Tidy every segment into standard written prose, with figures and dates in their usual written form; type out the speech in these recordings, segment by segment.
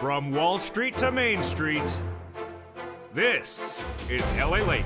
From Wall Street to Main Street, this is LALATE.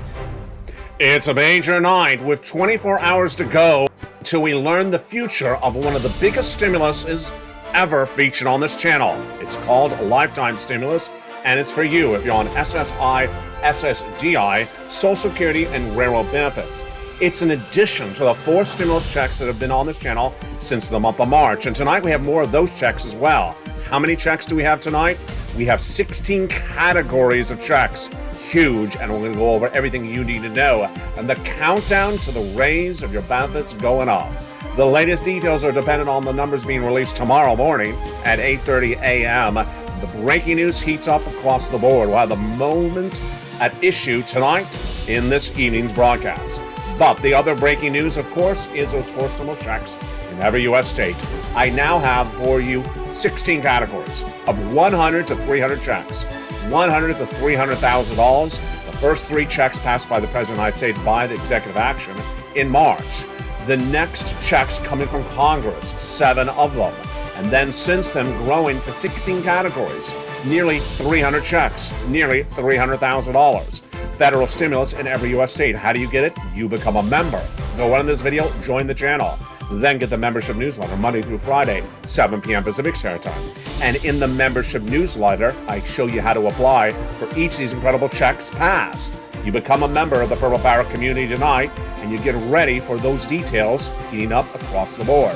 It's a major night with 24 hours to go till we learn the future of one of the biggest stimuluses ever featured on this channel. It's called a lifetime stimulus, and it's for you if you're on SSI, SSDI, Social Security, and railroad benefits. It's an addition to the 4 stimulus checks that have been on this channel since the month of March, and tonight we have more of those checks as well. How many checks do we have tonight? We have 16 categories of checks. Huge, and we're going to go over everything you need to know. And the countdown to the raise of your benefits going up. The latest details are dependent on the numbers being released tomorrow morning at 8:30 a.m. The breaking news heats up across the board. We'll have the moment at issue tonight in this evening's broadcast. But the other breaking news, of course, is those 4 stimulus checks in every U.S. state. I now have for you 16 categories of 100 to 300 checks. $100 to $300,000. The first 3 checks passed by the President of the United States by the executive action in March. The next checks coming from Congress, 7 of them. And then since then growing to 16 categories, nearly 300 checks, nearly $300,000. Federal stimulus in every U.S. state. How do you get it? You become a member. Go on this video, join the channel. Then get the membership newsletter Monday through Friday, 7 p.m. Pacific Standard Time. And in the membership newsletter, I show you how to apply for each of these incredible checks passed. You become a member of the Purple Parrot community tonight, and you get ready for those details heating up across the board.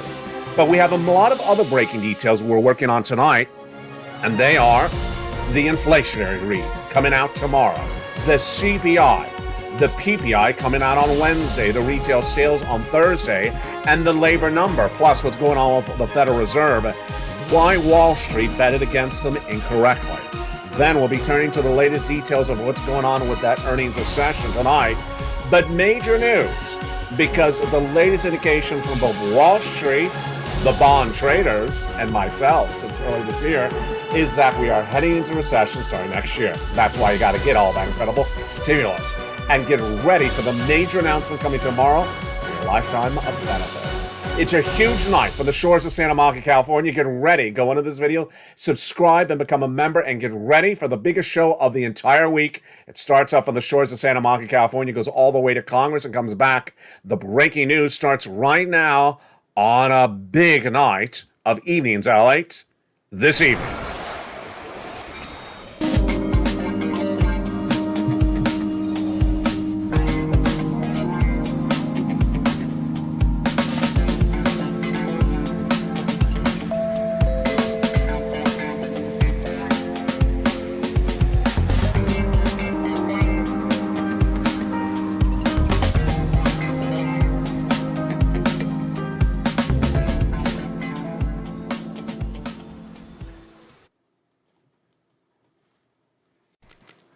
But we have a lot of other breaking details we're working on tonight, and they are the inflationary read coming out tomorrow, the CPI, the PPI coming out on Wednesday, the retail sales on Thursday, and the labor number, plus what's going on with the Federal Reserve, why Wall Street betted against them incorrectly. Then we'll be turning to the latest details of what's going on with that earnings recession tonight. But major news, because of the latest indication from both Wall Street, the bond traders, and myself since early this year, is that we are heading into recession starting next year. That's why you got to get all that incredible stimulus and get ready for the major announcement coming tomorrow for your lifetime of benefits. It's a huge night for the shores of Santa Monica, California. Get ready. Go into this video, subscribe, and become a member, and get ready for the biggest show of the entire week. It starts up on the shores of Santa Monica, California, goes all the way to Congress and comes back. The breaking news starts right now on a big night of evenings, LALATE, this evening.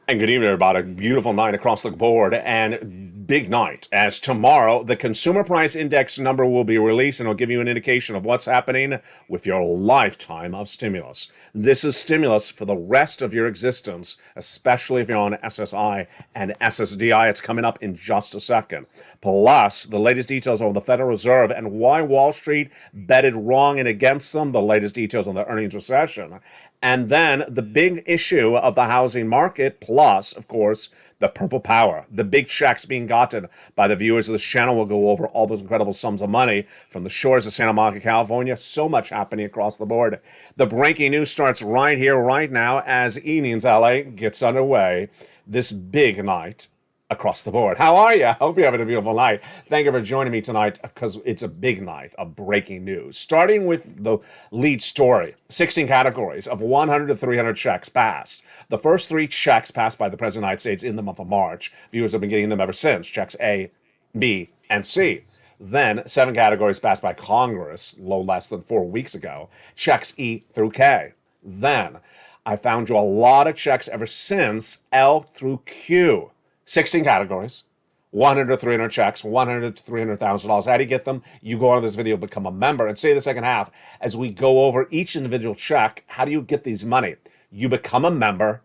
And good evening, everybody. Beautiful night across the board and big night, as tomorrow the consumer price index number will be released and it'll give you an indication of what's happening with your lifetime of stimulus. This is stimulus for the rest of your existence, especially if you're on SSI and SSDI. It's coming up in just a second. Plus, the latest details on the Federal Reserve and why Wall Street betted wrong and against them, the latest details on the earnings recession. And then the big issue of the housing market, plus, of course, the purple power, the big checks being gotten by the viewers of this channel. Will go over all those incredible sums of money from the shores of Santa Monica, California. So much happening across the board. The breaking news starts right here, right now, as Evenings LA gets underway. This big night across the board. How are you? I hope you're having a beautiful night. Thank you for joining me tonight, because it's a big night of breaking news. Starting with the lead story, 16 categories of 100 to 300 checks passed. The first 3 checks passed by the President of the United States in the month of March. Viewers have been getting them ever since, checks A, B, and C. Then 7 categories passed by Congress, no less than 4 weeks ago, checks E through K. Then I found you a lot of checks ever since L through Q. 16 categories, 100 to 300 checks, $100 to $300,000. How do you get them? You go on this video, become a member, and stay the second half as we go over each individual check. How do you get these money? You become a member,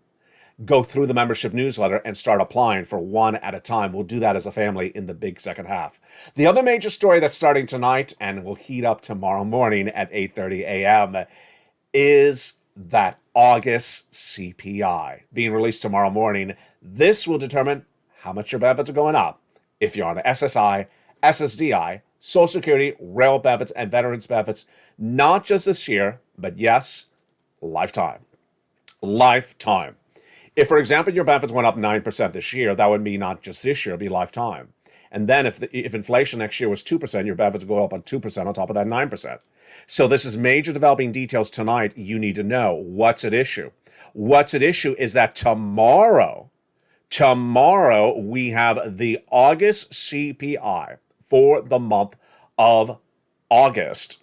go through the membership newsletter, and start applying for one at a time. We'll do that as a family in the big second half. The other major story that's starting tonight and will heat up tomorrow morning at 8:30 a.m. is that August CPI being released tomorrow morning. This will determine how much your benefits are going up. If you're on SSI, SSDI, Social Security, rail benefits, and veterans benefits, not just this year, but yes, lifetime. Lifetime. If, for example, your benefits went up 9% this year, that would mean not just this year, it'd be lifetime. And then if inflation next year was 2%, your benefits go up on 2% on top of that 9%. So this is major developing details tonight you need to know. What's at issue? What's at issue is that tomorrow we have the August CPI for the month of August.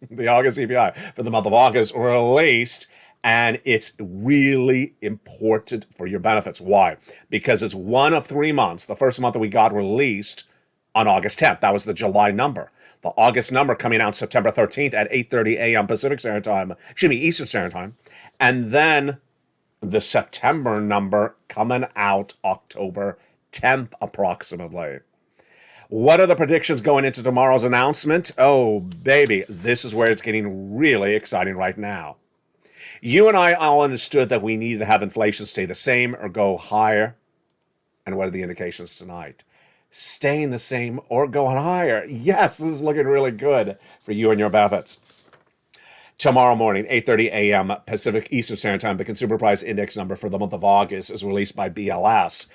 The August CPI for the month of August released, and it's really important for your benefits. Why? Because it's one of 3 months. The first month that we got released on August 10th. That was the July number. The August number coming out September 13th at 8:30 a.m. Pacific Standard Time, Eastern Standard Time. And then the September number coming out October 10th approximately. What are the predictions going into tomorrow's announcement? Oh, baby, this is where it's getting really exciting right now. You and I all understood that we needed to have inflation stay the same or go higher. And what are the indications tonight? Staying the same or going higher. Yes, this is looking really good for you and your benefits. Tomorrow morning, 8:30 a.m. Pacific Eastern Standard Time, the Consumer Price Index number for the month of August is released by BLS.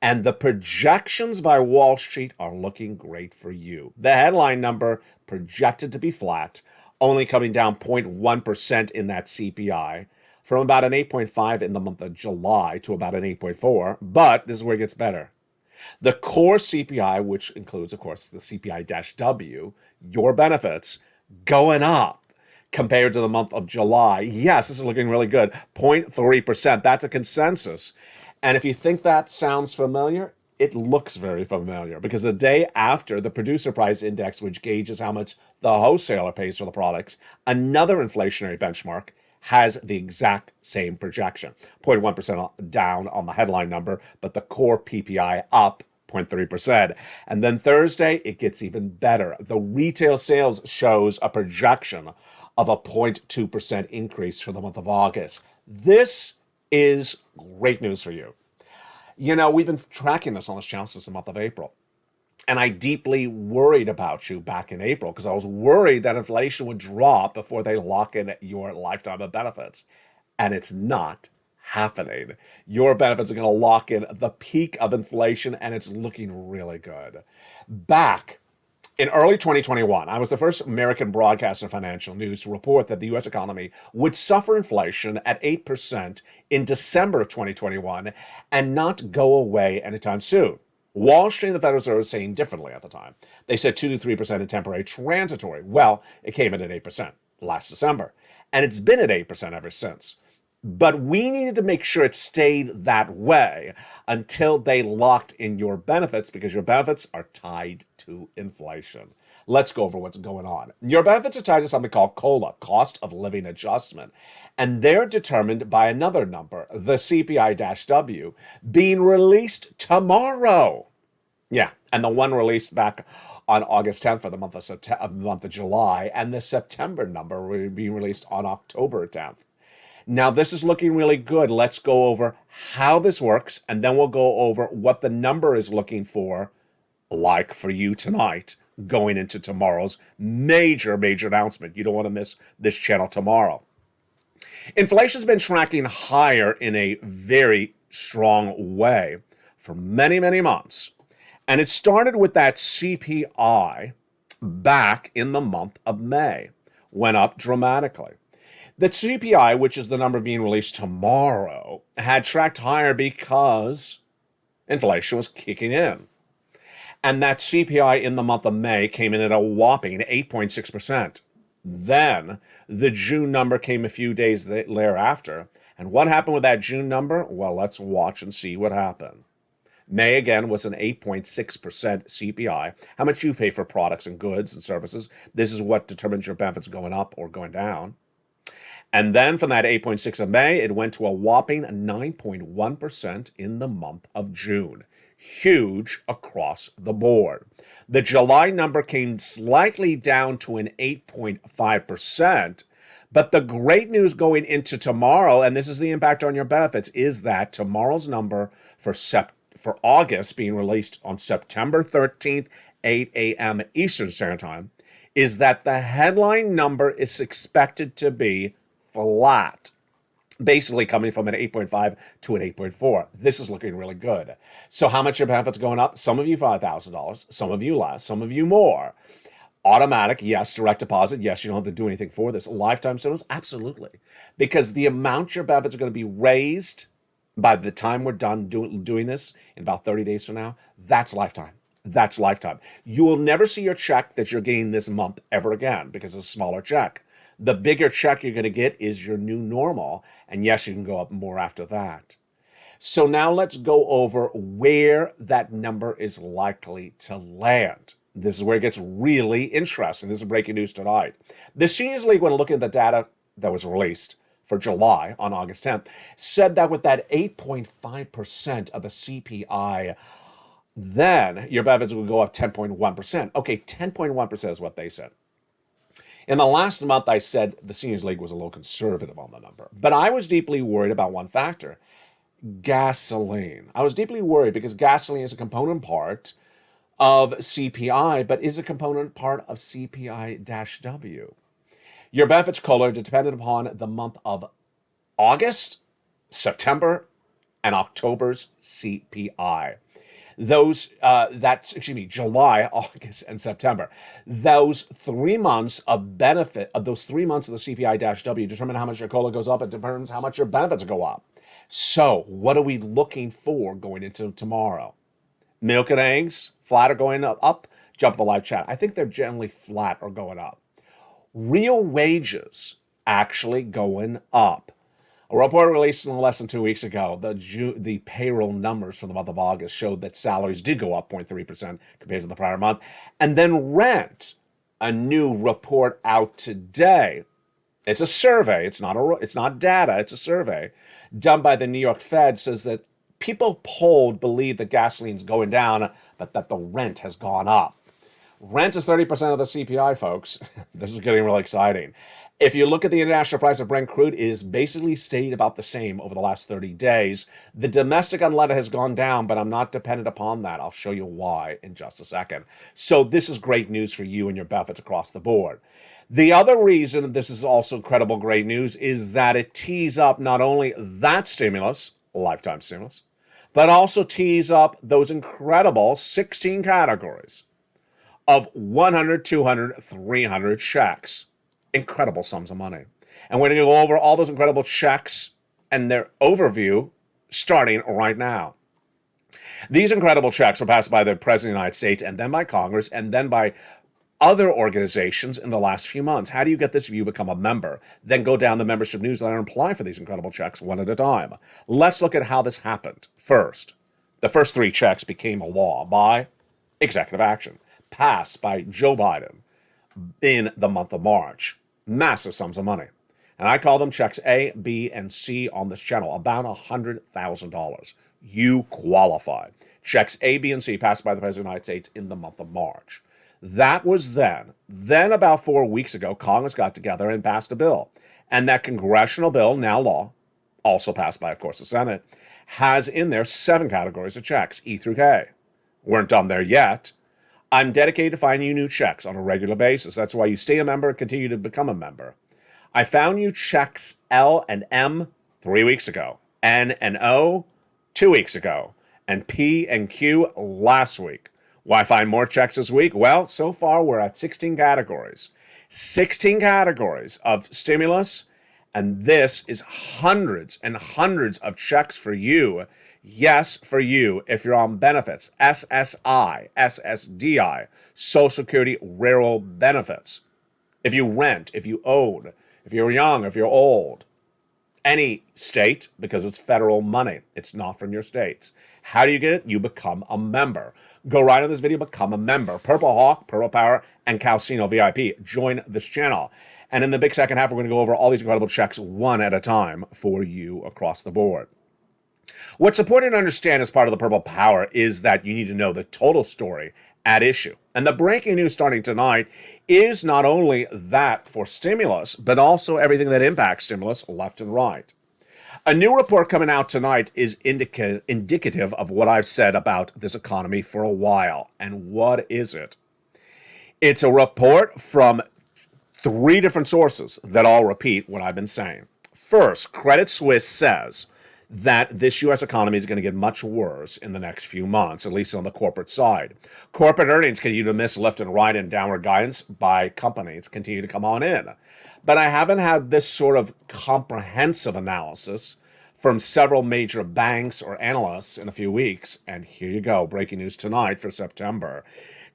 And the projections by Wall Street are looking great for you. The headline number projected to be flat, only coming down 0.1% in that CPI, from about an 8.5 in the month of July to about an 8.4. But this is where it gets better. The core CPI, which includes, of course, the CPI-W, your benefits, going up compared to the month of July. Yes, this is looking really good. 0.3%. That's a consensus. And if you think that sounds familiar, it looks very familiar, because the day after the producer price index, which gauges how much the wholesaler pays for the products, another inflationary benchmark has the exact same projection. 0.1% down on the headline number, but the core PPI up 0.3%. And then Thursday, it gets even better. The retail sales shows a projection of a 0.2% increase for the month of August. This is great news for you. You know, we've been tracking this on this channel since the month of April. And I deeply worried about you back in April, because I was worried that inflation would drop before they lock in your lifetime of benefits. And it's not happening. Your benefits are going to lock in the peak of inflation, and it's looking really good. Back in early 2021, I was the first American broadcaster in financial news to report that the U.S. economy would suffer inflation at 8% in December of 2021 and not go away anytime soon. Wall Street and the Federal Reserve were saying differently at the time. They said 2 to 3% in temporary transitory. Well, it came in at 8% last December, and it's been at 8% ever since. But we needed to make sure it stayed that way until they locked in your benefits, because your benefits are tied to inflation. Let's go over what's going on. Your benefits are tied to something called COLA, cost of living adjustment. And they're determined by another number, the CPI-W, being released tomorrow. Yeah, and the one released back on August 10th for the month of July, and the September number will be released on October 10th. Now, this is looking really good. Let's go over how this works, and then we'll go over what the number is looking for, like for you tonight, going into tomorrow's major announcement. You don't want to miss this channel tomorrow. Inflation's been tracking higher in a very strong way for many, many months. And it started with that CPI back in the month of May, went up dramatically. The CPI, which is the number being released tomorrow, had tracked higher because inflation was kicking in. And that CPI in the month of May came in at a whopping 8.6%. Then the June number came a few days thereafter. And what happened with that June number? Well, let's watch and see what happened. May, again, was an 8.6% CPI. How much you pay for products and goods and services. This is what determines your benefits going up or going down. And then from that 8.6 of May, it went to a whopping 9.1% in the month of June. Huge across the board. The July number came slightly down to an 8.5%, But the great news going into tomorrow, and this is the impact on your benefits, is that tomorrow's number for August, being released on September 13th, 8 a.m. Eastern Standard Time, is that the headline number is expected to be flat, basically coming from an 8.5 to an 8.4. This is looking really good. So how much your benefits going up? Some of you $5,000, some of you less, some of you more. Automatic, yes. Direct deposit, yes. You don't have to do anything for this. Lifetime stimulus, absolutely. Because the amount your benefits are going to be raised by the time we're done doing this in about 30 days from now, that's lifetime. That's lifetime. You will never see your check that you're getting this month ever again because it's a smaller check. The bigger check you're going to get is your new normal. And yes, you can go up more after that. So now let's go over where that number is likely to land. This is where it gets really interesting. This is breaking news tonight. The Seniors League, when looking at the data that was released for July on August 10th, said that with that 8.5% of the CPI, then your benefits would go up 10.1%. Okay, 10.1% is what they said. In the last month, I said the Seniors League was a little conservative on the number. But I was deeply worried about one factor, gasoline. I was deeply worried because gasoline is a component part of CPI, but is a component part of CPI-W. Your benefits color depended upon the month of August, September, and October's CPI. July, August, and September. Those 3 months of benefit, of those 3 months of the CPI-W determine how much your COLA goes up. It determines how much your benefits go up. So what are we looking for going into tomorrow? Milk and eggs, flat or going up? Jump the live chat. I think they're generally flat or going up. Real wages actually going up. A report released less than 2 weeks ago, the payroll numbers for the month of August showed that salaries did go up 0.3% compared to the prior month. And then rent, a new report out today. It's a survey. It's not data. It's a survey done by the New York Fed, says that people polled believe that gasoline's going down, but that the rent has gone up. Rent is 30% of the CPI, folks. This is getting really exciting. If you look at the international price of Brent crude, it is basically stayed about the same over the last 30 days. The domestic unleaded has gone down, but I'm not dependent upon that. I'll show you why in just a second. So this is great news for you and your benefits across the board. The other reason this is also incredible great news is that it tees up not only that stimulus, lifetime stimulus, but also tees up those incredible 16 categories of 100, 200, 300 checks. Incredible sums of money. And we're going to go over all those incredible checks and their overview starting right now. These incredible checks were passed by the President of the United States and then by Congress and then by other organizations in the last few months. How do you get this if you become a member? Then go down the membership newsletter and apply for these incredible checks one at a time. Let's look at how this happened. First, the first 3 checks became a law by executive action, passed by Joe Biden in the month of March. Massive sums of money. And I call them checks A, B, and C on this channel, about $100,000. You qualify. Checks A, B, and C passed by the President of the United States in the month of March. That was then. Then about 4 weeks ago, Congress got together and passed a bill. And that congressional bill, now law, also passed by, of course, the Senate, has in there 7 categories of checks, E through K. Weren't done there yet. I'm dedicated to finding you new checks on a regular basis. That's why you stay a member and continue to become a member. I found you checks L and M 3 weeks ago, N and O 2 weeks ago, and P and Q last week. Why find more checks this week? Well, so far we're at 16 categories. 16 categories of stimulus, and this is hundreds and hundreds of checks for you. Yes, for you, if you're on benefits, SSI, SSDI, Social Security Railroad benefits. If you rent, if you own, if you're young, if you're old. Any state, because it's federal money. It's not from your states. How do you get it? You become a member. Go right on this video, become a member. Purple Hawk, Purple Power, and Calcino VIP. Join this channel. And in the big second half, we're going to go over all these incredible checks one at a time for you across the board. What's important to understand as part of the Purple Power is that you need to know the total story at issue. And the breaking news starting tonight is not only that for stimulus, but also everything that impacts stimulus left and right. A new report coming out tonight is indicative of what I've said about this economy for a while. And what is it? It's a report from 3 different sources that all repeat what I've been saying. First, Credit Suisse says that this U.S. economy is going to get much worse in the next few months, at least on the corporate side. Corporate earnings continue to miss left and right, and downward guidance by companies continue to come on in. But I haven't had this sort of comprehensive analysis from several major banks or analysts in a few weeks. And here you go, breaking news tonight for September.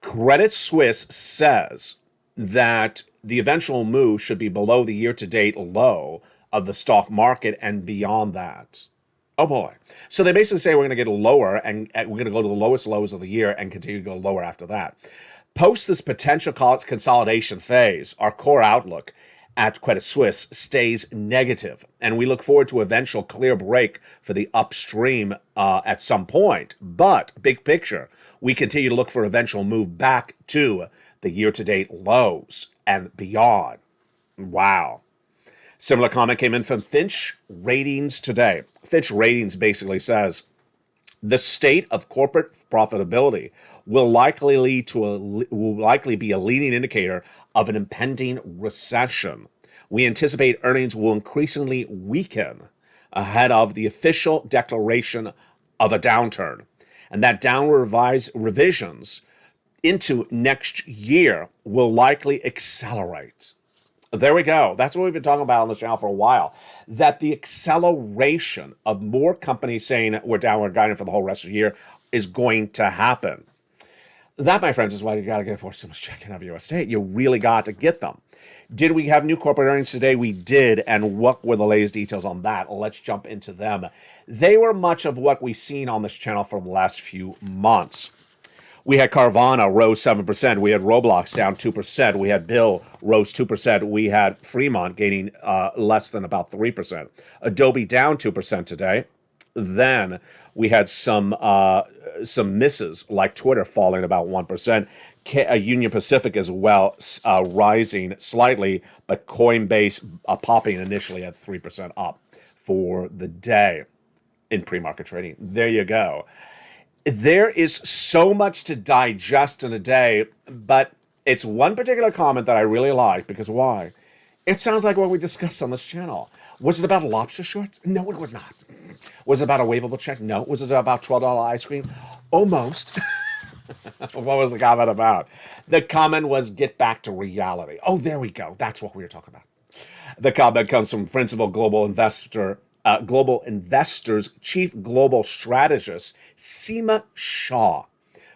Credit Suisse says that the eventual move should be below the year-to-date low of the stock market and beyond that. Oh boy. So they basically say we're going to get lower and we're going to go to the lowest lows of the year and continue to go lower after that. Post this potential consolidation phase, our core outlook at Credit Suisse stays negative, and we look forward to eventual clear break for the upstream at some point. But big picture, we continue to look for eventual move back to the year-to-date lows and beyond. Wow. Similar comment came in from Fitch Ratings today. Fitch Ratings basically says the state of corporate profitability will likely be a leading indicator of an impending recession. We anticipate earnings will increasingly weaken ahead of the official declaration of a downturn, and that downward revisions into next year will likely accelerate. There we go. That's what we've been talking about on this channel for a while, that the acceleration of more companies saying we're downward guiding for the whole rest of the year is going to happen. That, my friends, is why you got to get a forced stimulus check in every U.S. state. You really got to get them. Did we have new corporate earnings today? We did. And what were the latest details on that? Let's jump into them. They were much of what we've seen on this channel for the last few months. We had Carvana rose 7%. We had Roblox down 2%. We had Bill rose 2%. We had Fremont gaining less than about 3%. Adobe down 2% today. Then we had some misses like Twitter falling about 1%. Union Pacific as well rising slightly, but Coinbase popping initially at 3% up for the day in pre-market trading. There you go. There is so much to digest in a day, but it's one particular comment that I really like because why? It sounds like what we discussed on this channel. Was it about lobster shorts? No, it was not. Was it about a waivable check? No. Was it about $12 ice cream? Almost. What was the comment about? The comment was get back to reality. Oh, there we go. That's what we were talking about. The comment comes from Principal Global Investors Chief Global Strategist Seema Shah,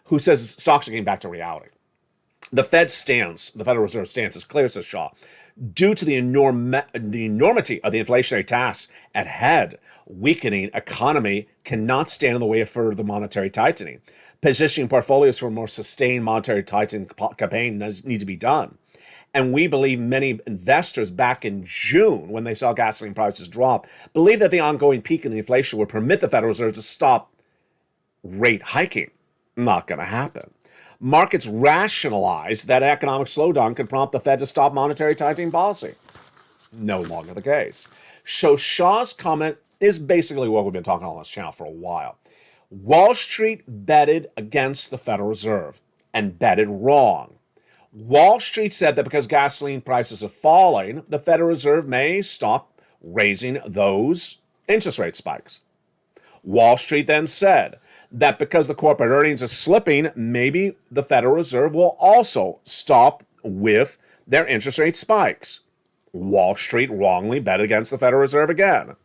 who says stocks are getting back to reality. The Federal Reserve stance is clear, says Shah. Due to the enormity of the inflationary tasks at head, weakening economy cannot stand in the way of further monetary tightening. Positioning portfolios for a more sustained monetary tightening campaign need to be done. And we believe many investors back in June, when they saw gasoline prices drop, believed that the ongoing peak in the inflation would permit the Federal Reserve to stop rate hiking. Not going to happen. Markets rationalize that economic slowdown could prompt the Fed to stop monetary tightening policy. No longer the case. So Shah's comment is basically what we've been talking on this channel for a while. Wall Street betted against the Federal Reserve and betted wrong. Wall Street said that because gasoline prices are falling, the Federal Reserve may stop raising those interest rate spikes. Wall Street then said that because the corporate earnings are slipping, maybe the Federal Reserve will also stop with their interest rate spikes. Wall Street wrongly bet against the Federal Reserve again.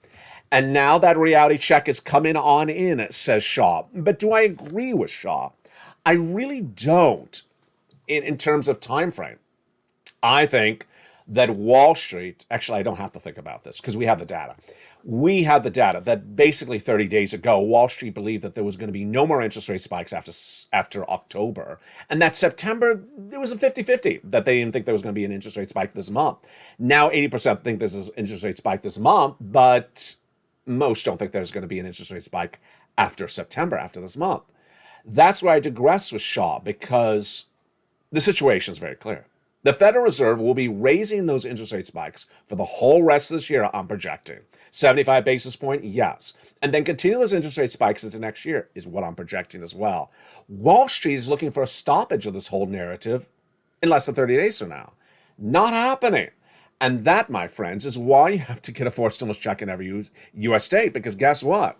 And now that reality check is coming on in, says Shah. But do I agree with Shah? I really don't in terms of time frame. I think that Wall Street, actually I don't have to think about this because we have the data. We have the data that basically 30 days ago, Wall Street believed that there was going to be no more interest rate spikes after October. And that September, it was a 50-50 that they didn't think there was going to be an interest rate spike this month. Now 80% think there's an interest rate spike this month, but most don't think there's going to be an interest rate spike after September, after this month. That's where I digress with Shaw, because the situation is very clear. The Federal Reserve will be raising those interest rate spikes for the whole rest of this year, I'm projecting. 75 basis point, yes. And then continue those interest rate spikes into next year is what I'm projecting as well. Wall Street is looking for a stoppage of this whole narrative in less than 30 days from now. Not happening. And that, my friends, is why you have to get a forced stimulus check in every U.S. state, because guess what?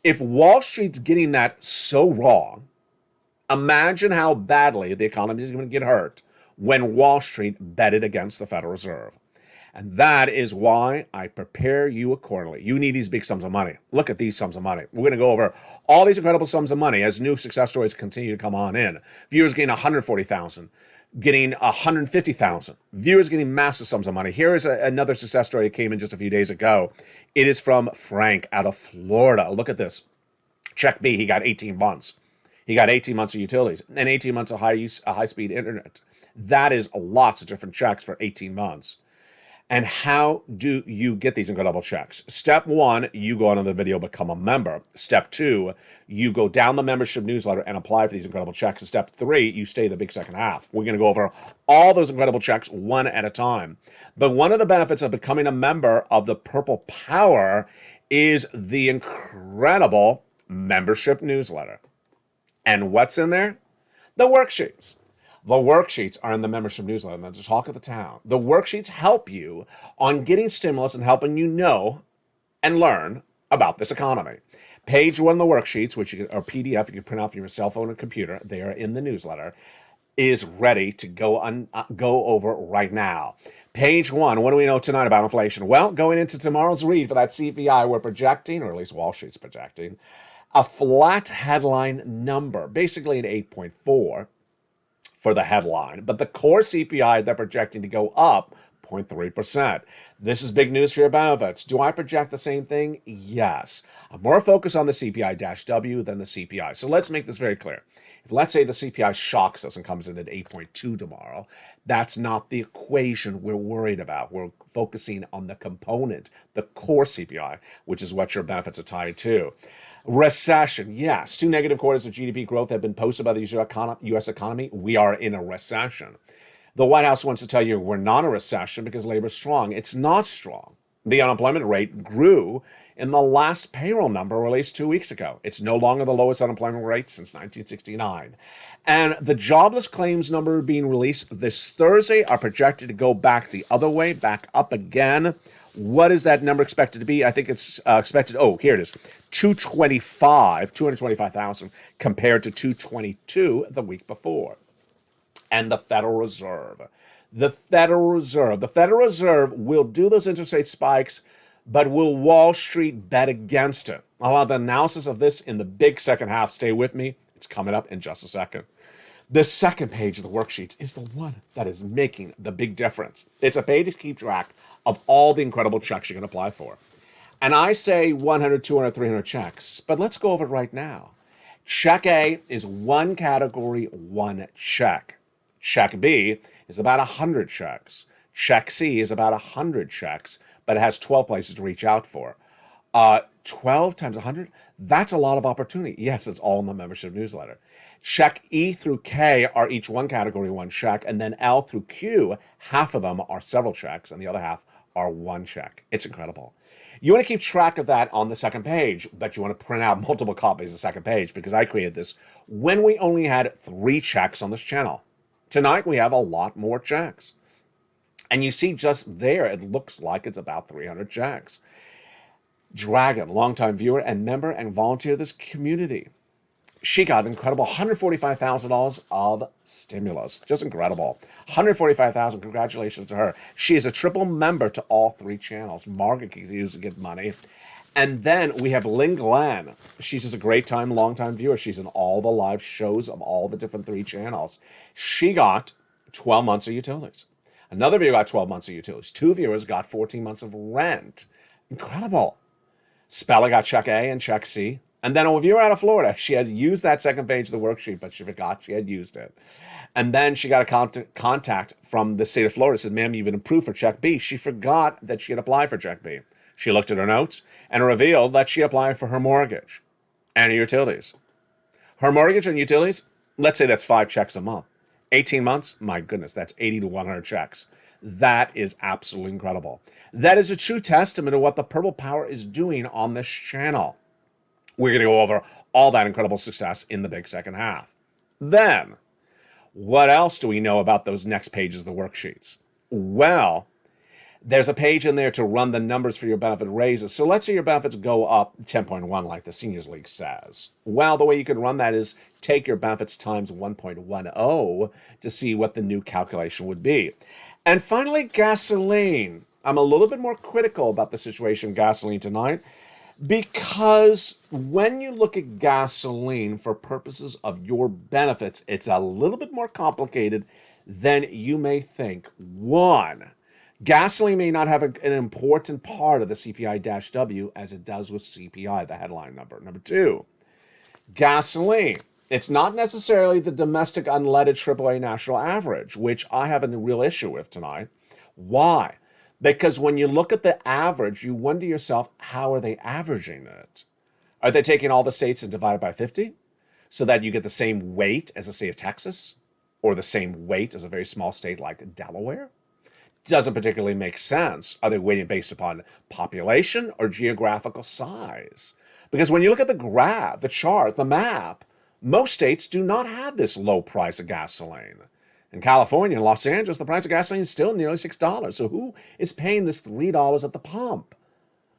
If Wall Street's getting that so wrong, imagine how badly the economy is going to get hurt when Wall Street betted against the Federal Reserve. And that is why I prepare you accordingly. You need these big sums of money. Look at these sums of money. We're going to go over all these incredible sums of money as new success stories continue to come on in. Viewers getting 140,000, getting 150,000. Viewers getting massive sums of money. Here is another success story that came in just a few days ago. It is from Frank out of Florida. Look at this. Check B, he got 18 months. He got 18 months of utilities and 18 months of high-speed internet. That is lots of different checks for 18 months. And how do you get these incredible checks? Step 1, you go on the video, become a member. Step 2, you go down the membership newsletter and apply for these incredible checks. And step 3, you stay the big second half. We're going to go over all those incredible checks one at a time. But one of the benefits of becoming a member of the Purple Power is the incredible membership newsletter. And what's in there? The worksheets. The worksheets are in the membership newsletter, and the talk of the town. The worksheets help you on getting stimulus and helping you know and learn about this economy. Page 1 of the worksheets, which are PDF, you can print off your cell phone and computer, they are in the newsletter, is ready to go over right now. Page 1, what do we know tonight about inflation? Well, going into tomorrow's read for that CPI, we're projecting, or at least Wall Street's projecting, a flat headline number, basically an 8.4. for the headline, but the core CPI they're projecting to go up 0.3%. This is big news for your benefits. Do I project the same thing? Yes. I'm more focused on the CPI-W than the CPI. So let's make this very clear. If let's say the CPI shocks us and comes in at 8.2 tomorrow, that's not the equation we're worried about. We're focusing on the component, the core CPI, which is what your benefits are tied to. Recession, yes. 2 negative quarters of GDP growth have been posted by the U.S. economy. We are in a recession. The White House wants to tell you we're not in a recession because labor is strong. It's not strong. The unemployment rate grew in the last payroll number released 2 weeks ago. It's no longer the lowest unemployment rate since 1969. And the jobless claims number being released this Thursday are projected to go back the other way, back up again. What is that number expected to be? I think it's expected, here it is, 225,000 compared to 222 the week before. And the Federal Reserve. The Federal Reserve will do those interest rate spikes, but will Wall Street bet against it? I'll have the analysis of this in the big second half. Stay with me. It's coming up in just a second. The second page of the worksheets is the one that is making the big difference. It's a page to keep track of all the incredible checks you can apply for. And I say 100, 200, 300 checks, but let's go over it right now. Check A is one category, one check. Check B is about 100 checks. Check C is about 100 checks, but it has 12 places to reach out for. 12 times 100, that's a lot of opportunity. Yes, it's all in the membership newsletter. Check E through K are each one category, one check, and then L through Q, half of them are several checks, and the other half are one check. It's incredible. You want to keep track of that on the second page, but you want to print out multiple copies of the second page because I created this when we only had 3 checks on this channel. Tonight, we have a lot more checks. And you see just there, it looks like it's about 300 checks. Dragon, longtime viewer and member and volunteer of this community. She got an incredible $145,000 of stimulus. Just incredible. $145,000. Congratulations to her. She is a triple member to all 3 channels. Margaret continues to get money. And then we have Lynn Glenn. She's just a great time, long-time viewer. She's in all the live shows of all the different 3 channels. She got 12 months of utilities. Another viewer got 12 months of utilities. 2 viewers got 14 months of rent. Incredible. Spella got check A and check C. And then a viewer out of Florida, she had used that second page of the worksheet, but she forgot she had used it. And then she got a contact from the state of Florida, said, ma'am, you've been approved for check B. She forgot that she had applied for check B. She looked at her notes and revealed that she applied for her mortgage and her utilities. Her mortgage and utilities, let's say that's 5 checks a month. 18 months, my goodness, that's 80 to 100 checks. That is absolutely incredible. That is a true testament of what the Purple Power is doing on this channel. We're going to go over all that incredible success in the big second half. Then, what else do we know about those next pages of the worksheets? Well, there's a page in there to run the numbers for your benefit raises. So let's say your benefits go up 10.1 like the Seniors League says. Well, the way you can run that is take your benefits times 1.10 to see what the new calculation would be. And finally, gasoline. I'm a little bit more critical about the situation of gasoline tonight because when you look at gasoline for purposes of your benefits, it's a little bit more complicated than you may think. One, gasoline may not have an important part of the CPI-W as it does with CPI, the headline number. Number two, gasoline. It's not necessarily the domestic unleaded AAA national average, which I have a real issue with tonight. Why? Because when you look at the average, you wonder yourself, how are they averaging it? Are they taking all the states and divided by 50 so that you get the same weight as the state of Texas or the same weight as a very small state like Delaware? Doesn't particularly make sense. Are they weighting based upon population or geographical size? Because when you look at the graph, the chart, the map, most states do not have this low price of gasoline. In California and Los Angeles, the price of gasoline is still nearly $6. So who is paying this $3 at the pump?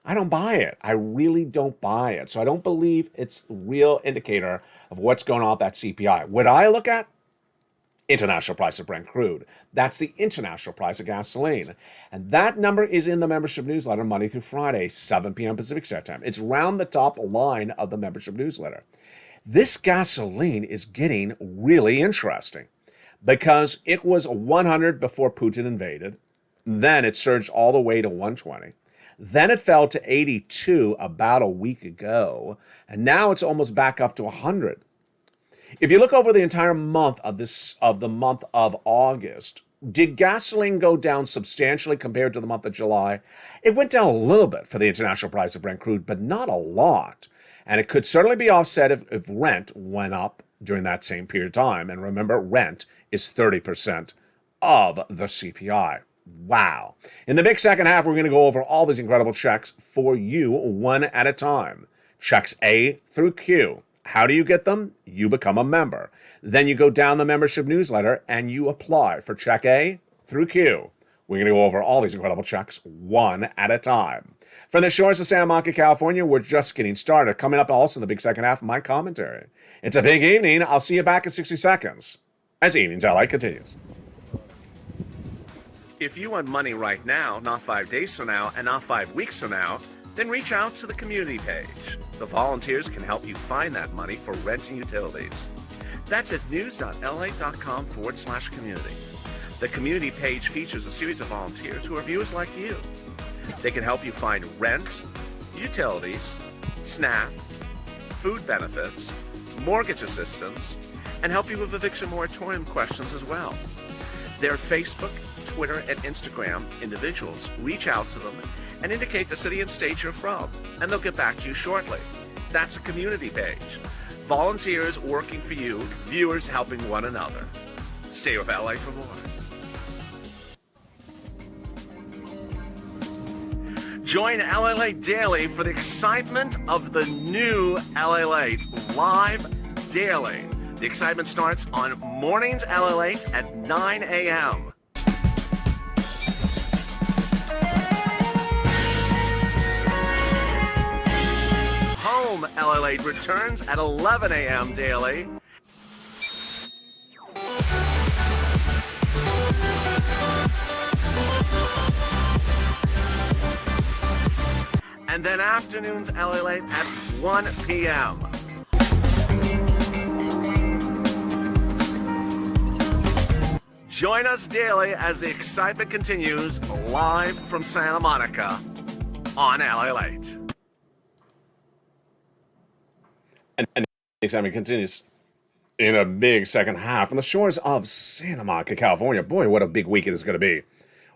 I don't buy it. I really don't buy it. So I don't believe it's the real indicator of what's going on with that CPI. What I look at? International price of Brent crude. That's the international price of gasoline. And that number is in the membership newsletter Monday through Friday, 7 p.m. Pacific Standard Time. It's round the top line of the membership newsletter. This gasoline is getting really interesting because it was 100 before Putin invaded. Then it surged all the way to 120. Then it fell to 82 about a week ago. And now it's almost back up to 100. If you look over the entire month of the month of August, did gasoline go down substantially compared to the month of July? It went down a little bit for the international price of Brent crude, but not a lot. And it could certainly be offset if rent went up during that same period of time. And remember, rent is 30% of the CPI. Wow. In the big second half, we're going to go over all these incredible checks for you one at a time. Checks A through Q. How do you get them? You become a member. Then you go down the membership newsletter and you apply for check A through Q. We're going to go over all these incredible checks one at a time. From the shores of Santa Monica, California, we're just getting started. Coming up also in the big second half of my commentary. It's a big evening. I'll see you back in 60 seconds as Evenings LA continues. If you want money right now, not 5 days from now, and not 5 weeks from now, then reach out to the community page. The volunteers can help you find that money for rent and utilities. That's at news.la.com/community. The community page features a series of volunteers who are viewers like you. They can help you find rent, utilities, SNAP, food benefits, mortgage assistance, and help you with eviction moratorium questions as well. Their Facebook, Twitter, and Instagram individuals reach out to them and indicate the city and state you're from, and they'll get back to you shortly. That's a community page. Volunteers working for you, viewers helping one another. Stay with LA for more. Join LALATE Daily for the excitement of the new LALATE live daily. The excitement starts on mornings LALATE at 9 a.m. Home LALATE returns at 11 a.m. daily. And then afternoons LALATE at 1 p.m. Join us daily as the excitement continues live from Santa Monica on LALATE. And the excitement continues in a big second half on the shores of Santa Monica, California. Boy, what a big week it is going to be.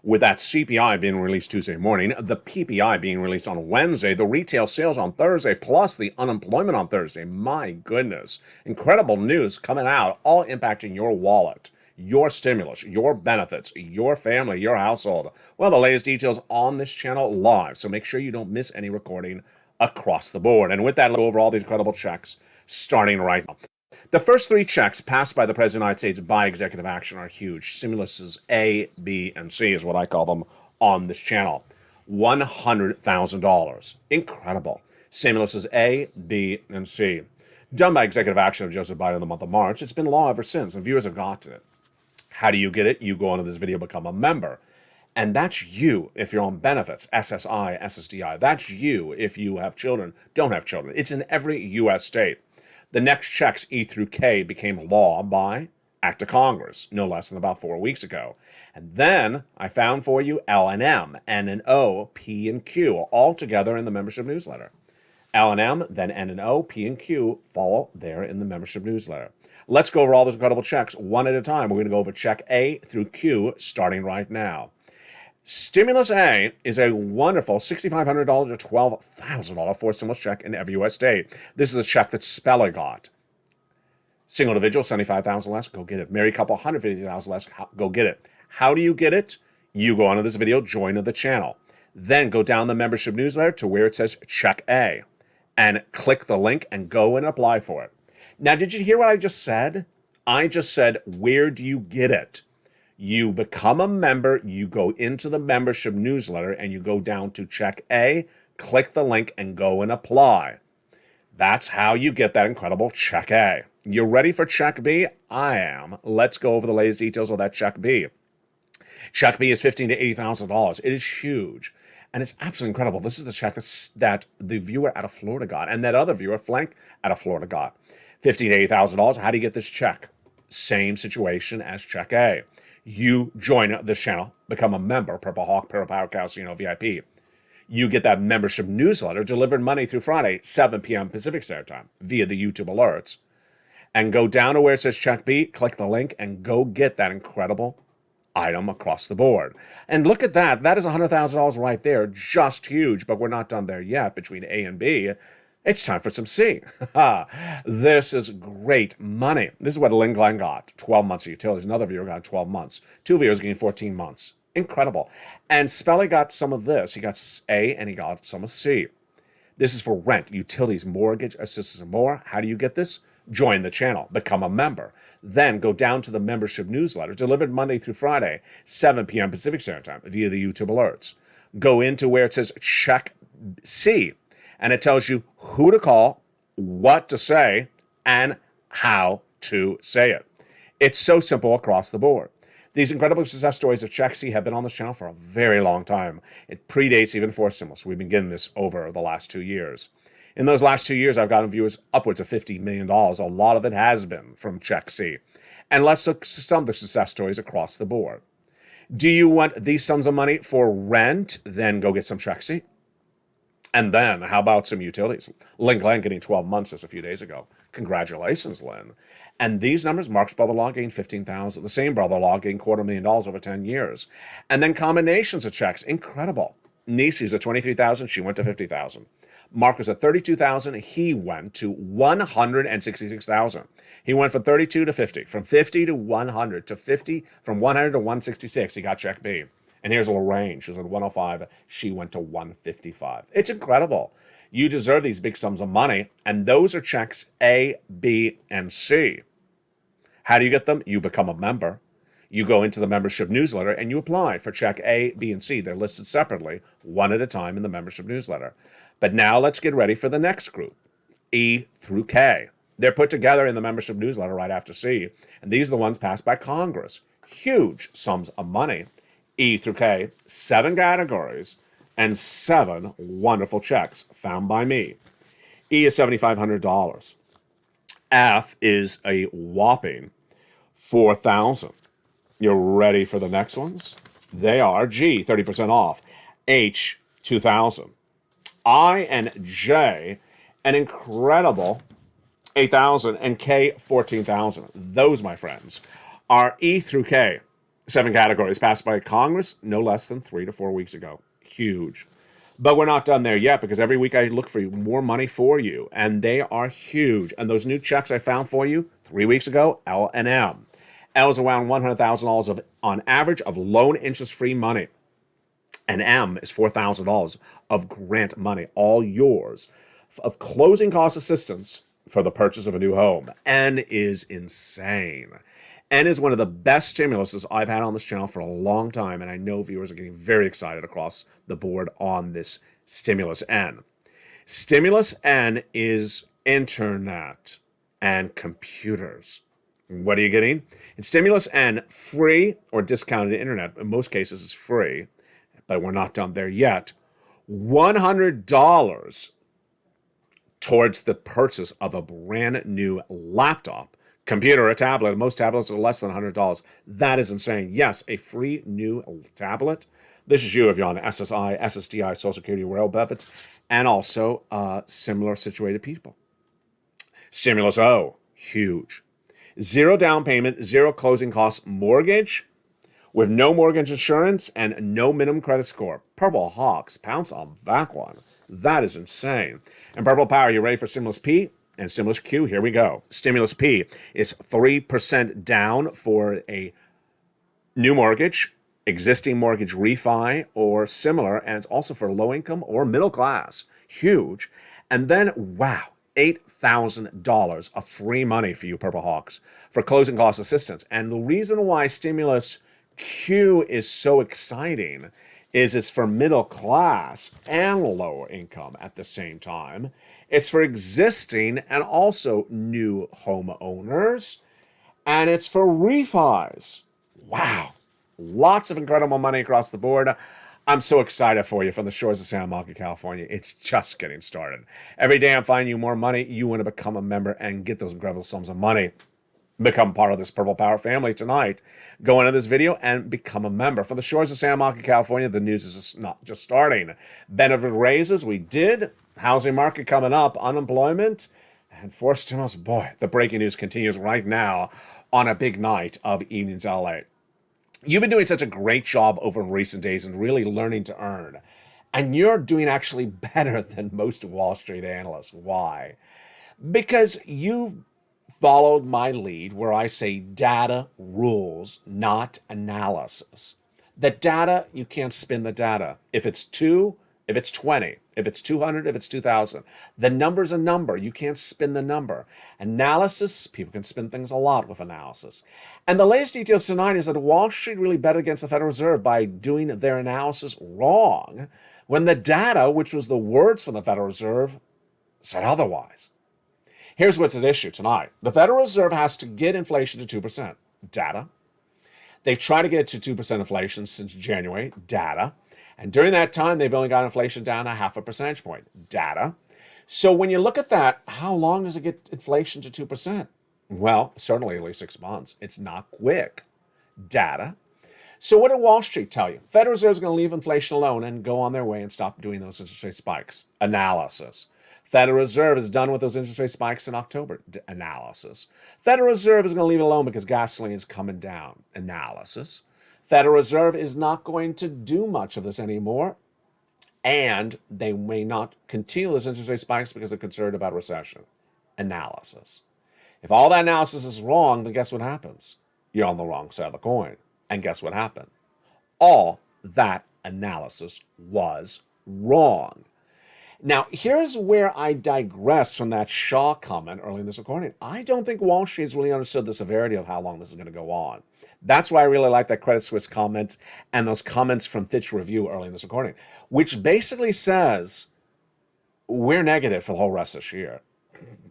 With that CPI being released Tuesday morning, the PPI being released on Wednesday, the retail sales on Thursday, plus the unemployment on Thursday. My goodness. Incredible news coming out, all impacting your wallet, your stimulus, your benefits, your family, your household. Well, the latest details on this channel live, so make sure you don't miss any recording across the board. And with that, let's go over all these incredible checks starting right now. The first three checks passed by the President of the United States by executive action are huge. Stimuluses A, B, and C is what I call them on this channel. $100,000. Incredible. Stimuluses A, B, and C. Done by executive action of Joseph Biden in the month of March. It's been law ever since, and viewers have gotten it. How do you get it? You go onto this video, become a member. And that's you if you're on benefits, SSI, SSDI. That's you if you have children, don't have children. It's in every U.S. state. The next checks, E through K, became law by Act of Congress, no less than about 4 weeks ago. And then I found for you L and M, N and O, P and Q, all together in the membership newsletter. L and M, then N and O, P and Q follow there in the membership newsletter. Let's go over all those incredible checks one at a time. We're going to go over check A through Q starting right now. Stimulus A is a wonderful $6,500 to $12,000 for stimulus check in every U.S. state. This is the check that Speller got. Single individual, $75,000 less, go get it. Married couple, $150,000 less, go get it. How do you get it? You go onto this video, join the channel. Then go down the membership newsletter to where it says check A and click the link and go and apply for it. Now, did you hear what I just said? I just said, where do you get it? You become a member, you go into the membership newsletter, and you go down to check A, click the link, and go and apply. That's how you get that incredible check A. You ready for check B? I am. Let's go over the latest details of that check B. Check B is $15,000 to $80,000. It is huge, and it's absolutely incredible. This is the check that the viewer out of Florida got, and that other viewer, Flank, out of Florida got. $15,000 to $80,000. How do you get this check? Same situation as check A. You join this channel, become a member, Purple Hawk, Purple Power Casino VIP. You get that membership newsletter delivered Monday through Friday, 7 p.m. Pacific Standard Time, via the YouTube alerts. And go down to where it says check B, click the link, and go get that incredible item across the board. And look at that. That is $100,000 right there. Just huge, but we're not done there yet between A and B. It's time for some C. This is great money. This is what Lynn Glenn got. 12 months of utilities. Another viewer got 12 months. Two viewers getting 14 months. Incredible. And Spelly got some of this. He got A and he got some of C. This is for rent, utilities, mortgage, assistance, and more. How do you get this? Join the channel. Become a member. Then go down to the membership newsletter, delivered Monday through Friday, 7 p.m. Pacific Standard Time, via the YouTube alerts. Go into where it says check C. And it tells you who to call, what to say, and how to say it. It's so simple across the board. These incredible success stories of Check C have been on this channel for a very long time. It predates even for stimulus. We've been getting this over the last 2 years. In those last 2 years, I've gotten viewers upwards of $50 million. A lot of it has been from Check C. And let's look at some of the success stories across the board. Do you want these sums of money for rent? Then go get some Check C. And then, how about some utilities? Lynn Glenn getting 12 months just a few days ago. Congratulations, Lynn. And these numbers, Mark's brother-in-law getting $15,000. The same brother-in-law getting $250,000 over 10 years. And then combinations of checks, incredible. Niecy's at $23,000, she went to $50,000. Mark was at $32,000, he went to $166,000. He went from 32 to 50, from 50 to 100 to 50, from 100 to 166. He got check B. And here's Lorraine. She was at 105. She went to 155. It's incredible. You deserve these big sums of money. And those are checks A, B, and C. How do you get them? You become a member. You go into the membership newsletter and you apply for check A, B, and C. They're listed separately, one at a time in the membership newsletter. But now let's get ready for the next group, E through K. They're put together in the membership newsletter right after C. And these are the ones passed by Congress. Huge sums of money. E through K, 7 categories, and 7 wonderful checks found by me. E is $7,500. F is a whopping $4,000. You're ready for the next ones? They are G, 30% off. H, $2,000. I and J, an incredible $8,000, and K, $14,000. Those, my friends, are E through K. 7 categories passed by Congress no less than 3 to 4 weeks ago. Huge. But we're not done there yet, because every week I look for more money for you, and they are huge. And those new checks I found for you 3 weeks ago, L and M. L is around $100,000 of, on average, of loan interest-free money. And M is $4,000 of grant money, all yours, of closing cost assistance for the purchase of a new home. N is insane. N is one of the best stimuluses I've had on this channel for a long time, and I know viewers are getting very excited across the board on this Stimulus N. Stimulus N is internet and computers. What are you getting? In Stimulus N, free or discounted internet, in most cases is free, but we're not done there yet. $100 towards the purchase of a brand new laptop, computer, or tablet. Most tablets are less than $100. That is insane. Yes, a free new tablet. This is you if you're on SSI, SSDI, Social Security, rail benefits, and also similar situated people. Stimulus O, huge. 0 down payment, 0 closing costs mortgage with no mortgage insurance and no minimum credit score. Purple Hawks, pounce on that one. That is insane. And Purple Power, you ready for Stimulus P and Stimulus Q? Here we go. Stimulus P is 3% down for a new mortgage, existing mortgage refi, or similar, and it's also for low income or middle class. Huge. And then, wow, $8,000 of free money for you, Purple Hawks, for closing cost assistance. And the reason why Stimulus Q is so exciting is it's for middle class and lower income at the same time. It's for existing and also new homeowners. And it's for refis. Wow. Lots of incredible money across the board. I'm so excited for you from the shores of Santa Monica, California. It's just getting started. Every day I'm finding you more money. You want to become a member and get those incredible sums of money. Become part of this Purple Power family tonight. Go into this video and become a member. From the shores of Santa Monica, California, the news is not just starting. Benefit raises, we did. Housing market coming up. Unemployment. And forced stimulus. Boy, the breaking news continues right now on a big night of Evenings LA. You've been doing such a great job over in recent days and really learning to earn. And you're doing actually better than most Wall Street analysts. Why? Because you've followed my lead where I say data rules, not analysis. The data, you can't spin the data. If it's 2, if it's 20, if it's 200, if it's 2,000. The number's a number. You can't spin the number. Analysis, people can spin things a lot with analysis. And the latest details tonight is that Wall Street really bet against the Federal Reserve by doing their analysis wrong when the data, which was the words from the Federal Reserve, said otherwise. Here's what's at issue tonight. The Federal Reserve has to get inflation to 2%. Data. They've tried to get it to 2% inflation since January. Data. And during that time, they've only got inflation down 0.5 percentage point. Data. So when you look at that, how long does it get inflation to 2%? Well, certainly at least 6 months. It's not quick. Data. So what did Wall Street tell you? Federal Reserve is going to leave inflation alone and go on their way and stop doing those interest rate spikes. Analysis. Federal Reserve is done with those interest rate spikes in October. Analysis. Federal Reserve is going to leave it alone because gasoline is coming down. Analysis. Federal Reserve is not going to do much of this anymore, and they may not continue those interest rate spikes because they're concerned about recession. Analysis. If all that analysis is wrong, then guess what happens? You're on the wrong side of the coin. And guess what happened? All that analysis was wrong. Now, here's where I digress from that Shaw comment early in this recording. I don't think Wall Street has really understood the severity of how long this is going to go on. That's why I really like that Credit Suisse comment and those comments from Fitch Review early in this recording, which basically says we're negative for the whole rest of this year.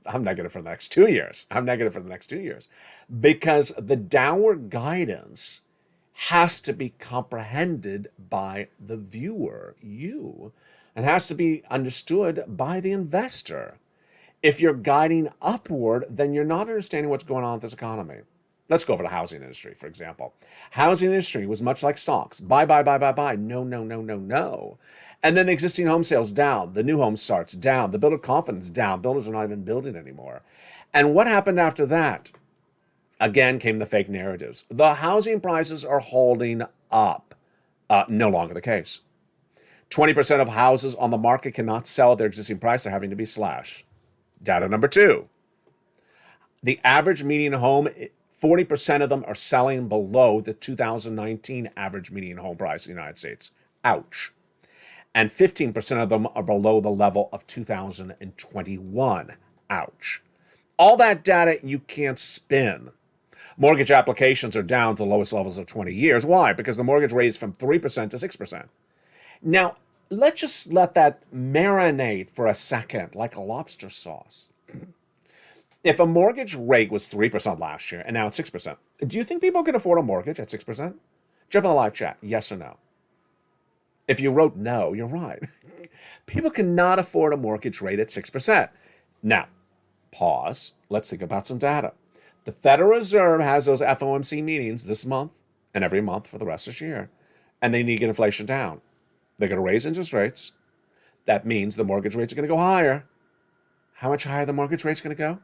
I'm negative for the next 2 years. I'm negative for the next 2 years because the downward guidance has to be comprehended by the viewer, you, and has to be understood by the investor. If you're guiding upward, then you're not understanding what's going on with this economy. Let's go over the housing industry, for example. Housing industry was much like stocks. Buy. No. And then the existing home sales down. The new home starts down. The builder confidence down. Builders are not even building anymore. And what happened after that? Again came the fake narratives. The housing prices are holding up. No longer the case. 20% of houses on the market cannot sell at their existing price. They're having to be slashed. Data number 2. The average median home, 40% of them are selling below the 2019 average median home price in the United States. Ouch. And 15% of them are below the level of 2021. Ouch. All that data you can't spin. Mortgage applications are down to the lowest levels of 20 years. Why? Because the mortgage rate is from 3% to 6%. Now, let's just let that marinate for a second like a lobster sauce. If a mortgage rate was 3% last year and now it's 6%, do you think people can afford a mortgage at 6%? Jump in the live chat, yes or no. If you wrote no, you're right. People cannot afford a mortgage rate at 6%. Now, pause. Let's think about some data. The Federal Reserve has those FOMC meetings this month and every month for the rest of this year, and they need to get inflation down. They're going to raise interest rates. That means the mortgage rates are going to go higher. How much higher the mortgage rate's going to go?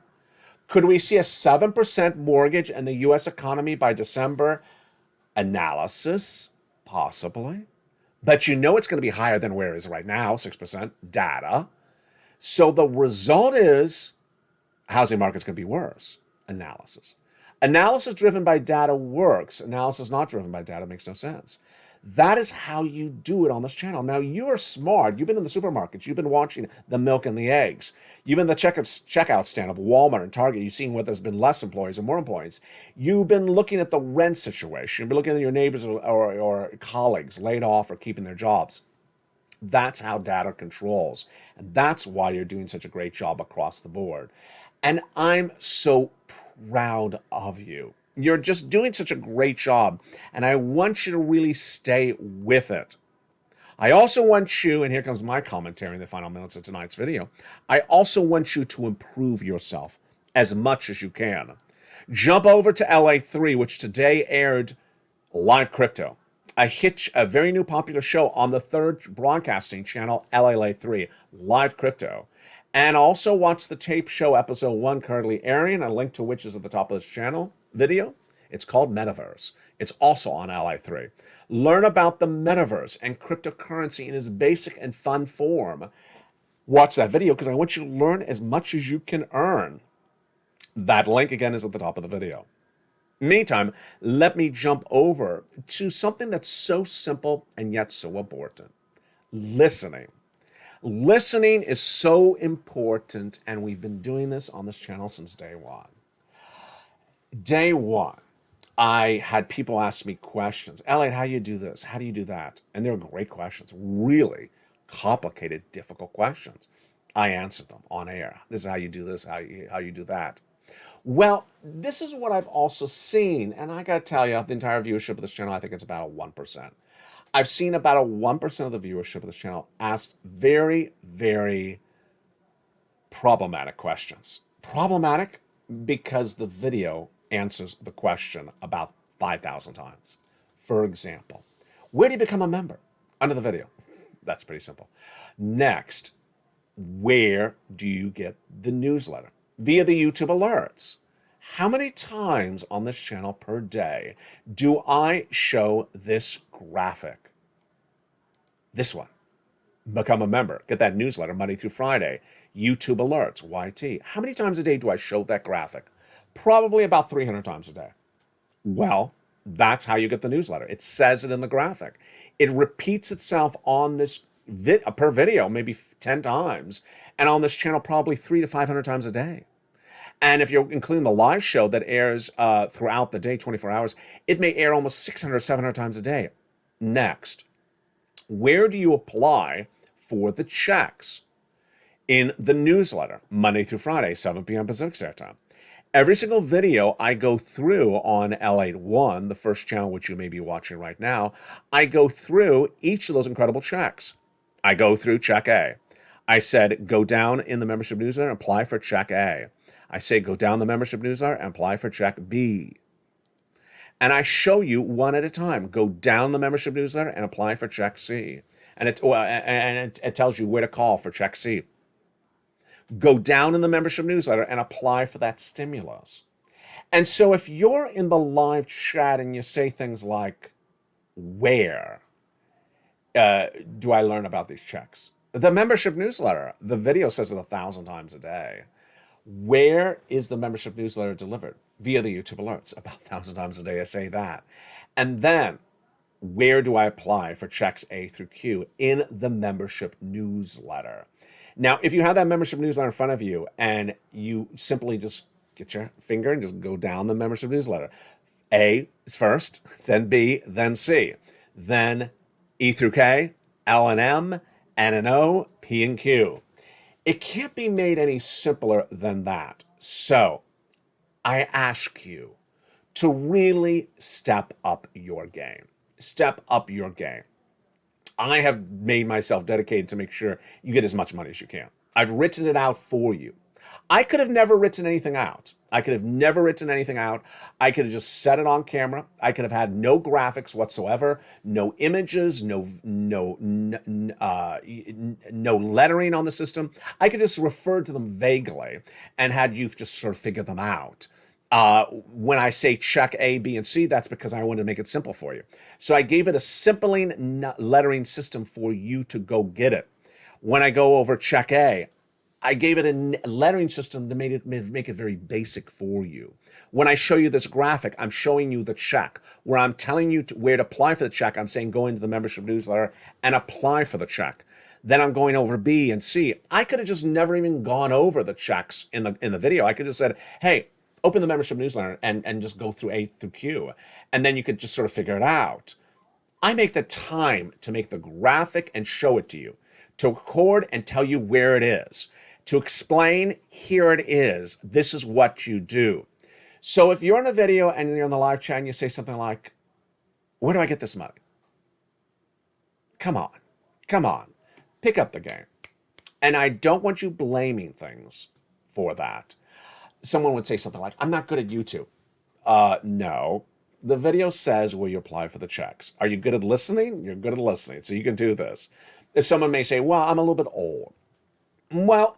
Could we see a 7% mortgage in the U.S. economy by December? Analysis, possibly. But you know it's going to be higher than where it is right now, 6% data. So the result is housing market's going to be worse. Analysis. Analysis driven by data works. Analysis not driven by data makes no sense. That is how you do it on this channel. Now, you're smart. You've been in the supermarkets. You've been watching the milk and the eggs. You've been in the checkout stand of Walmart and Target. You've seen whether there's been less employees or more employees. You've been looking at the rent situation. You've been looking at your neighbors or colleagues laid off or keeping their jobs. That's how data controls. And that's why you're doing such a great job across the board. And I'm so proud of you. You're just doing such a great job, and I want you to really stay with it. I also want you, and here comes my commentary in the final minutes of tonight's video, I also want you to improve yourself as much as you can. Jump over to LA3, which today aired Live Crypto, a very new popular show on the third broadcasting channel, LALATE3, Live Crypto. And also watch the tape show episode 1 currently airing, a link to which is at the top of this channel video. It's called Metaverse. It's also on LA3. Learn about the metaverse and cryptocurrency in its basic and fun form. Watch that video because I want you to learn as much as you can earn. That link again is at the top of the video. Meantime, let me jump over to something that's so simple and yet so important. Listening. Listening is so important, and we've been doing this on this channel since day one. Day one, I had people ask me questions. LATE, how do you do this? How do you do that? And they're great questions, really complicated, difficult questions. I answered them on air. This is how you do this, how you do that. Well, this is what I've also seen, and I got to tell you, the entire viewership of this channel, I think it's about 1%. I've seen about a 1% of the viewership of this channel asked very, very problematic questions. Problematic because the video answers the question about 5,000 times. For example, where do you become a member? Under the video. That's pretty simple. Next, where do you get the newsletter? Via the YouTube alerts. How many times on this channel per day do I show this graphic? This one. Become a member. Get that newsletter Monday through Friday. YouTube alerts, YT. How many times a day do I show that graphic? Probably about 300 times a day. Well, that's how you get the newsletter. It says it in the graphic. It repeats itself on this per video, maybe 10 times, and on this channel probably 300 to 500 times a day. And if you're including the live show that airs throughout the day, 24 hours, it may air almost 600, 700 times a day. Next, where do you apply for the checks? In the newsletter, Monday through Friday, 7 p.m. Pacific Standard Time. Every single video I go through on LATE1, the first channel which you may be watching right now, I go through each of those incredible checks. I go through check A. I said, go down in the membership newsletter and apply for check A. I say, go down the membership newsletter and apply for check B. And I show you one at a time. Go down the membership newsletter and apply for check C. And it tells you where to call for check C. Go down in the membership newsletter and apply for that stimulus. And so if you're in the live chat and you say things like, where do I learn about these checks? The membership newsletter. The video says it 1,000 times a day. Where is the membership newsletter delivered? Via the YouTube alerts. About 1,000 times a day I say that. And then, where do I apply for checks A through Q? In the membership newsletter. Now, if you have that membership newsletter in front of you and you simply just get your finger and just go down the membership newsletter. A is first, then B, then C. Then E through K, L and M, N and O, P and Q. It can't be made any simpler than that. So, I ask you to really step up your game. Step up your game. I have made myself dedicated to make sure you get as much money as you can. I've written it out for you. I could have never written anything out. I could have never written anything out. I could have just set it on camera. I could have had no graphics whatsoever, no images, no lettering on the system. I could just refer to them vaguely and had you just sort of figure them out. When I say check A, B, and C, that's because I wanted to make it simple for you. So I gave it a simpling lettering system for you to go get it. When I go over check A, I gave it a lettering system to make it very basic for you. When I show you this graphic, I'm showing you the check. Where I'm telling you where to apply for the check, I'm saying go into the membership newsletter and apply for the check. Then I'm going over B and C. I could have just never even gone over the checks in the video. I could have said, hey, open the membership newsletter and just go through A through Q. And then you could just sort of figure it out. I make the time to make the graphic and show it to you, to record and tell you where it is, to explain, here it is, this is what you do. So if you're in a video and you're in the live chat and you say something like, where do I get this money? Come on, pick up the game. And I don't want you blaming things for that. Someone would say something like, I'm not good at YouTube. No. The video says where you apply for the checks. Are you good at listening? You're good at listening, so you can do this. If someone may say, well, I'm a little bit old. Well,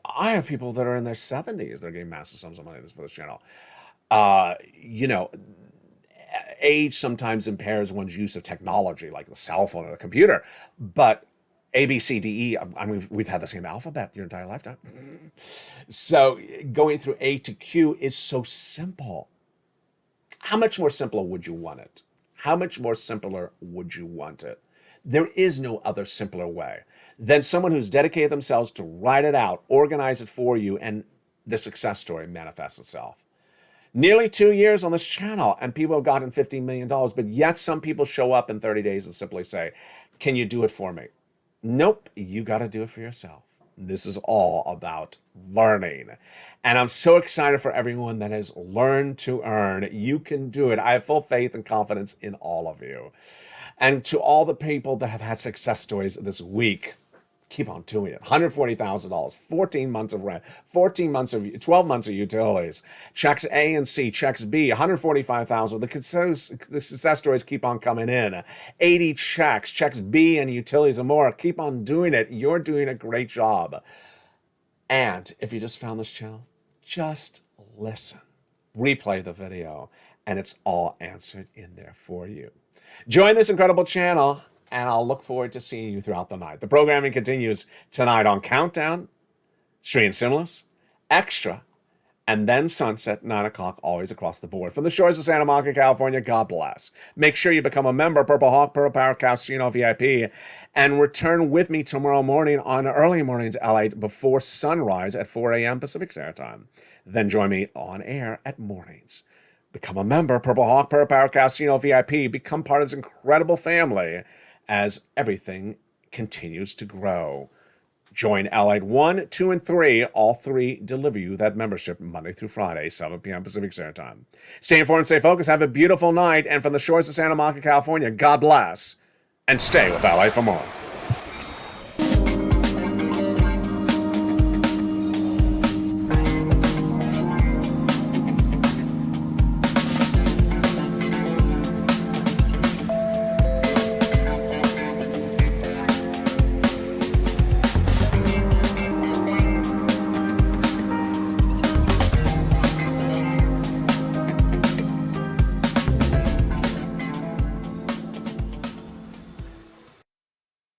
I have people that are in their 70s that are getting massive sums of money for this channel. Age sometimes impairs one's use of technology, like the cell phone or the computer. But A, B, C, D, E, I mean, we've had the same alphabet your entire lifetime. So going through A to Q is so simple. How much more simpler would you want it? How much more simpler would you want it? There is no other simpler way than someone who's dedicated themselves to write it out, organize it for you, and the success story manifests itself. Nearly 2 years on this channel, and people have gotten $15 million, but yet some people show up in 30 days and simply say, can you do it for me? Nope, you got to do it for yourself. This is all about learning. And I'm so excited for everyone that has learned to earn. You can do it. I have full faith and confidence in all of you. And to all the people that have had success stories this week, keep on doing it. $140,000, 14 months of rent, 12 months of utilities, checks A and C, checks B, $145,000. The success stories keep on coming in. 80 checks B and utilities and more. Keep on doing it. You're doing a great job. And if you just found this channel, just listen. Replay the video, and it's all answered in there for you. Join this incredible channel, and I'll look forward to seeing you throughout the night. The programming continues tonight on Countdown, Stream Sinless, Extra, and then Sunset, 9 o'clock, always across the board. From the shores of Santa Monica, California, God bless. Make sure you become a member, Purple Hawk, Purple Power Casino VIP, and return with me tomorrow morning on early mornings LATE before sunrise at 4 a.m. Pacific Standard Time. Then join me on air at mornings. Become a member, Purple Hawk, Purple Power Casino VIP. Become part of this incredible family as everything continues to grow. Join LATE 1, 2, and 3. All three deliver you that membership Monday through Friday, 7 p.m. Pacific Standard Time. Stay informed, stay focused, have a beautiful night, and from the shores of Santa Monica, California, God bless, and stay with LATE for more.